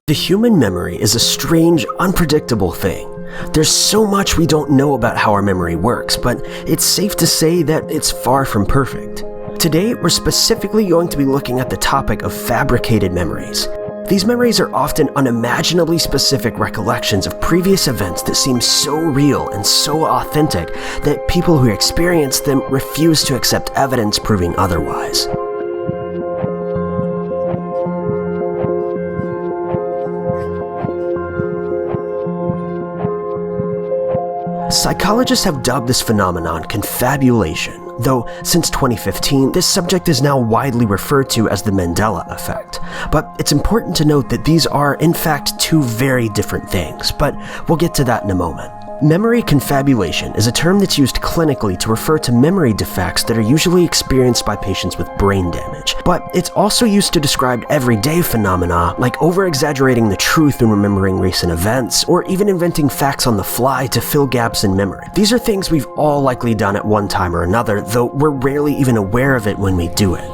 The human memory is a strange, unpredictable thing. There's so much we don't know about how our memory works, but it's safe to say that it's far from perfect. Today, we're specifically going to be looking at the topic of fabricated memories. These memories are often unimaginably specific recollections of previous events that seem so real and so authentic that people who experience them refuse to accept evidence proving otherwise. Psychologists have dubbed this phenomenon confabulation, though since 2015, this subject is now widely referred to as the Mandela effect. But it's important to note that these are, in fact, two very different things, but we'll get to that in a moment. Memory confabulation is a term that's used clinically to refer to memory defects that are usually experienced by patients with brain damage, but it's also used to describe everyday phenomena like over-exaggerating the truth when remembering recent events, or even inventing facts on the fly to fill gaps in memory. These are things we've all likely done at one time or another, though we're rarely even aware of it when we do it.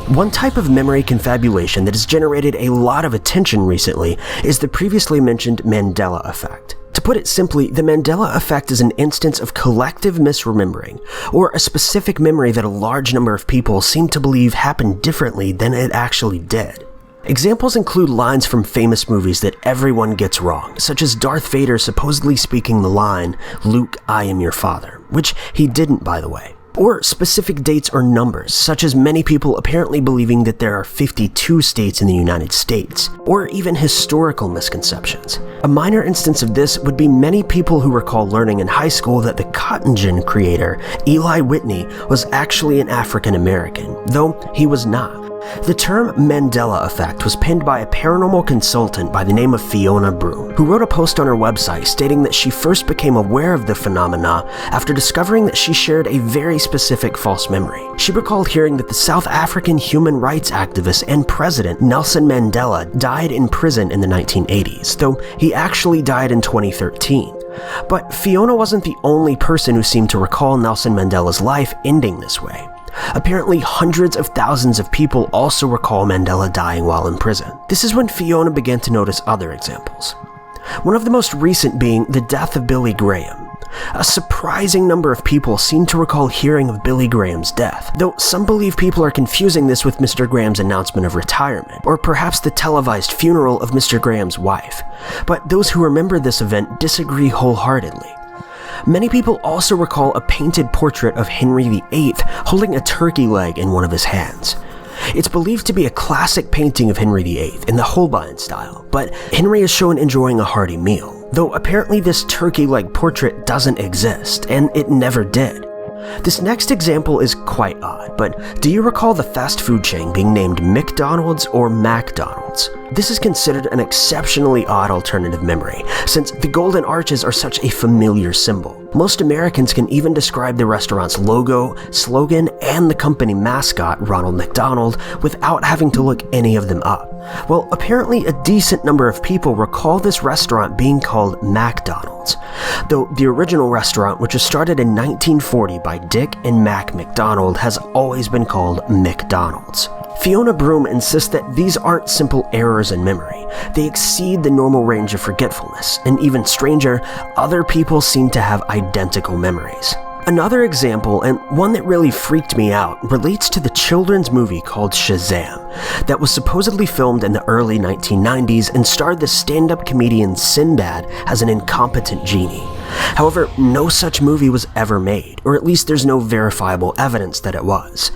One type of memory confabulation that has generated a lot of attention recently is the previously mentioned Mandela effect. To put it simply, the Mandela effect is an instance of collective misremembering, or a specific memory that a large number of people seem to believe happened differently than it actually did. Examples include lines from famous movies that everyone gets wrong, such as Darth Vader supposedly speaking the line, "Luke, I am your father," which he didn't, by the way. Or specific dates or numbers, such as many people apparently believing that there are 52 states in the United States, or even historical misconceptions. A minor instance of this would be many people who recall learning in high school that the cotton gin creator, Eli Whitney, was actually an African American, though he was not. The term Mandela effect was penned by a paranormal consultant by the name of Fiona Broom, who wrote a post on her website stating that she first became aware of the phenomena after discovering that she shared a very specific false memory. She recalled hearing that the South African human rights activist and president Nelson Mandela died in prison in the 1980s, though he actually died in 2013. But Fiona wasn't the only person who seemed to recall Nelson Mandela's life ending this way. Apparently, hundreds of thousands of people also recall Mandela dying while in prison. This is when Fiona began to notice other examples. One of the most recent being the death of Billy Graham. A surprising number of people seem to recall hearing of Billy Graham's death, though some believe people are confusing this with Mr. Graham's announcement of retirement, or perhaps the televised funeral of Mr. Graham's wife. But those who remember this event disagree wholeheartedly. Many people also recall a painted portrait of Henry VIII holding a turkey leg in one of his hands. It's believed to be a classic painting of Henry VIII in the Holbein style, but Henry is shown enjoying a hearty meal, though apparently this turkey leg portrait doesn't exist, and it never did. This next example is quite odd, but do you recall the fast food chain being named McDonald's or MacDonald's? This is considered an exceptionally odd alternative memory, since the Golden Arches are such a familiar symbol. Most Americans can even describe the restaurant's logo, slogan, and the company mascot, Ronald McDonald, without having to look any of them up. Well, apparently a decent number of people recall this restaurant being called MacDonald's, though the original restaurant, which was started in 1940 by Dick and Mac McDonald, has always been called McDonald's. Fiona Broom insists that these aren't simple errors in memory. They exceed the normal range of forgetfulness, and even stranger, other people seem to have identical memories. Another example, and one that really freaked me out, relates to the children's movie called Shazam, that was supposedly filmed in the early 1990s and starred the stand-up comedian Sinbad as an incompetent genie. However, no such movie was ever made, or at least there's no verifiable evidence that it was.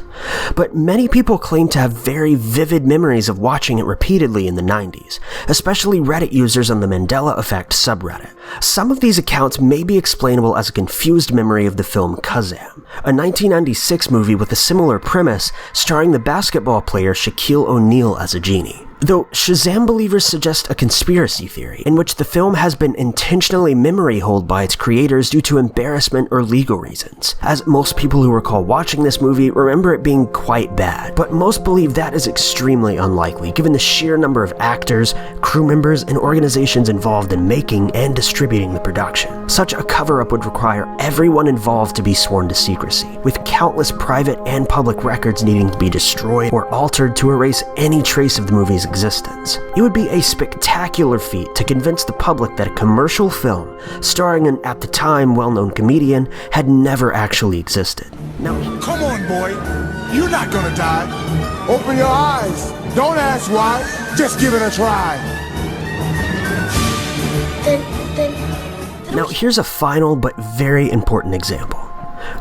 But many people claim to have very vivid memories of watching it repeatedly in the 90s, especially Reddit users on the Mandela Effect subreddit. Some of these accounts may be explainable as a confused memory of the film Kazam, a 1996 movie with a similar premise starring the basketball player Shaquille O'Neal as a genie. Though Shazam believers suggest a conspiracy theory in which the film has been intentionally memory holed by its creators due to embarrassment or legal reasons, as most people who recall watching this movie remember it being quite bad, but most believe that is extremely unlikely given the sheer number of actors, crew members, and organizations involved in making and distributing the production. Such a cover-up would require everyone involved to be sworn to secrecy. secrecy, with countless private and public records needing to be destroyed or altered to erase any trace of the movie's existence. It would be a spectacular feat to convince the public that a commercial film starring an, at the time, well-known comedian had never actually existed. Now, come on, boy. You're not gonna die. Open your eyes. Don't ask why. Just give it a try. Now, here's a final but very important example.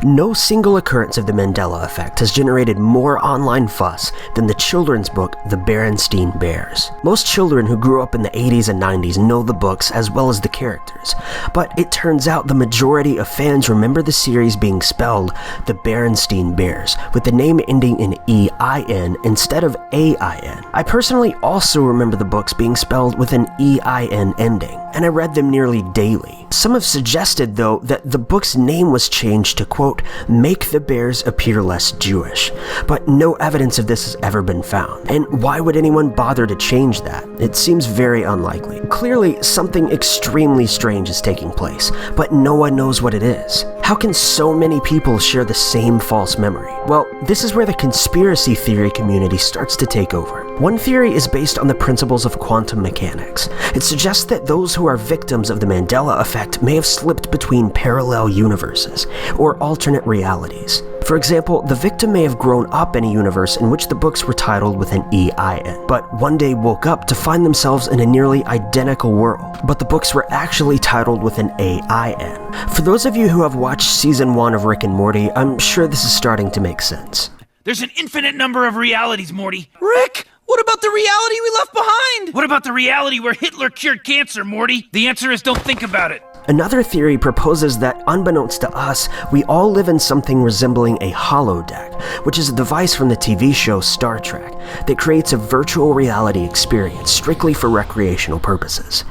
No single occurrence of the Mandela effect has generated more online fuss than the children's book, The Berenstain Bears. Most children who grew up in the 80s and 90s know the books as well as the characters, but it turns out the majority of fans remember the series being spelled The Berenstain Bears, with the name ending in E-I-N instead of A-I-N. I personally also remember the books being spelled with an E-I-N ending, and I read them nearly daily. Some have suggested, though, that the book's name was changed to, quote, make the bears appear less Jewish, but no evidence of this has ever been found. And why would anyone bother to change that? It seems very unlikely. Clearly, something extremely strange is taking place, but no one knows what it is. How can so many people share the same false memory? Well, this is where the conspiracy theory community starts to take over. One theory is based on the principles of quantum mechanics. It suggests that those who are victims of the Mandela effect may have slipped between parallel universes, or alternate realities. For example, the victim may have grown up in a universe in which the books were titled with an E-I-N, but one day woke up to find themselves in a nearly identical world, but the books were actually titled with an A-I-N. For those of you who have watched season 1 of Rick and Morty, I'm sure this is starting to make sense. There's an infinite number of realities, Morty. Rick, what about the reality we left behind? What about the reality where Hitler cured cancer, Morty? The answer is don't think about it. Another theory proposes that, unbeknownst to us, we all live in something resembling a holodeck, which is a device from the TV show Star Trek that creates a virtual reality experience strictly for recreational purposes.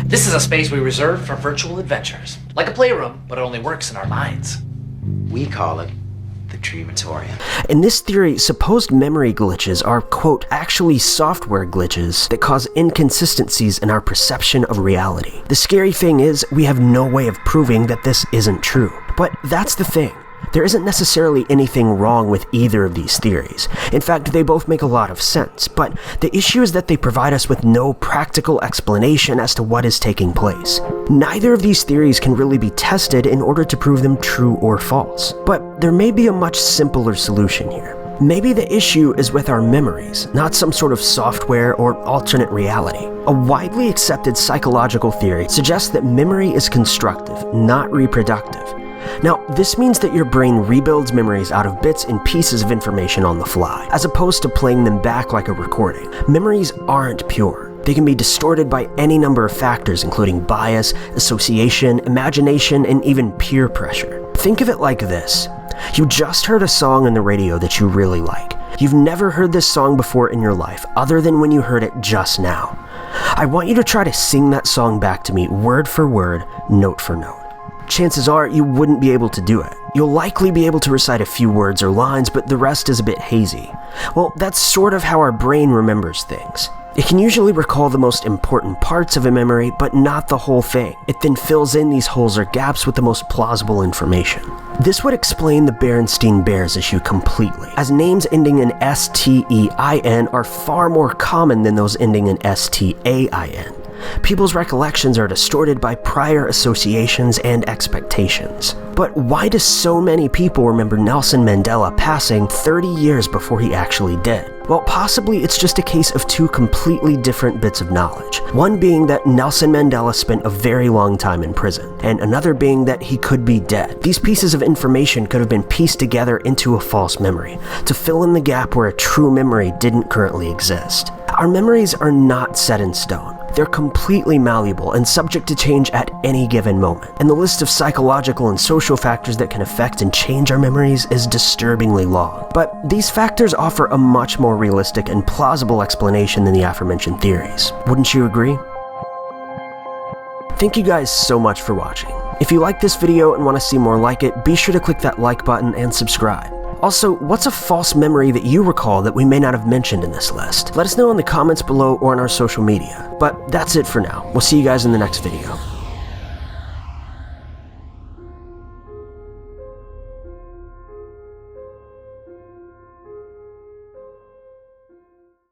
This is a space we reserve for virtual adventures. Like a playroom, but it only works in our minds. We call it the Dreamatorium. In this theory, supposed memory glitches are, quote, actually software glitches that cause inconsistencies in our perception of reality. The scary thing is, we have no way of proving that this isn't true. But that's the thing. There isn't necessarily anything wrong with either of these theories. In fact, they both make a lot of sense, but the issue is that they provide us with no practical explanation as to what is taking place. Neither of these theories can really be tested in order to prove them true or false, but there may be a much simpler solution here. Maybe the issue is with our memories, not some sort of software or alternate reality. A widely accepted psychological theory suggests that memory is constructive, not reproductive. Now, this means that your brain rebuilds memories out of bits and pieces of information on the fly, as opposed to playing them back like a recording. Memories aren't pure. They can be distorted by any number of factors, including bias, association, imagination, and even peer pressure. Think of it like this. You just heard a song on the radio that you really like. You've never heard this song before in your life, other than when you heard it just now. I want you to try to sing that song back to me, word for word, note for note. Chances are you wouldn't be able to do it. You'll likely be able to recite a few words or lines, but the rest is a bit hazy. Well, that's sort of how our brain remembers things. It can usually recall the most important parts of a memory, but not the whole thing. It then fills in these holes or gaps with the most plausible information. This would explain the Berenstain Bears issue completely, as names ending in S-T-E-I-N are far more common than those ending in S-T-A-I-N. People's recollections are distorted by prior associations and expectations. But why do so many people remember Nelson Mandela passing 30 years before he actually did? Well, possibly it's just a case of two completely different bits of knowledge. One being that Nelson Mandela spent a very long time in prison, and another being that he could be dead. These pieces of information could have been pieced together into a false memory, to fill in the gap where a true memory didn't currently exist. Our memories are not set in stone. They're completely malleable and subject to change at any given moment, and the list of psychological and social factors that can affect and change our memories is disturbingly long. But these factors offer a much more realistic and plausible explanation than the aforementioned theories. Wouldn't you agree? Thank you guys so much for watching. If you like this video and want to see more like it, be sure to click that like button and subscribe. Also, what's a false memory that you recall that we may not have mentioned in this list? Let us know in the comments below or on our social media. But that's it for now. We'll see you guys in the next video.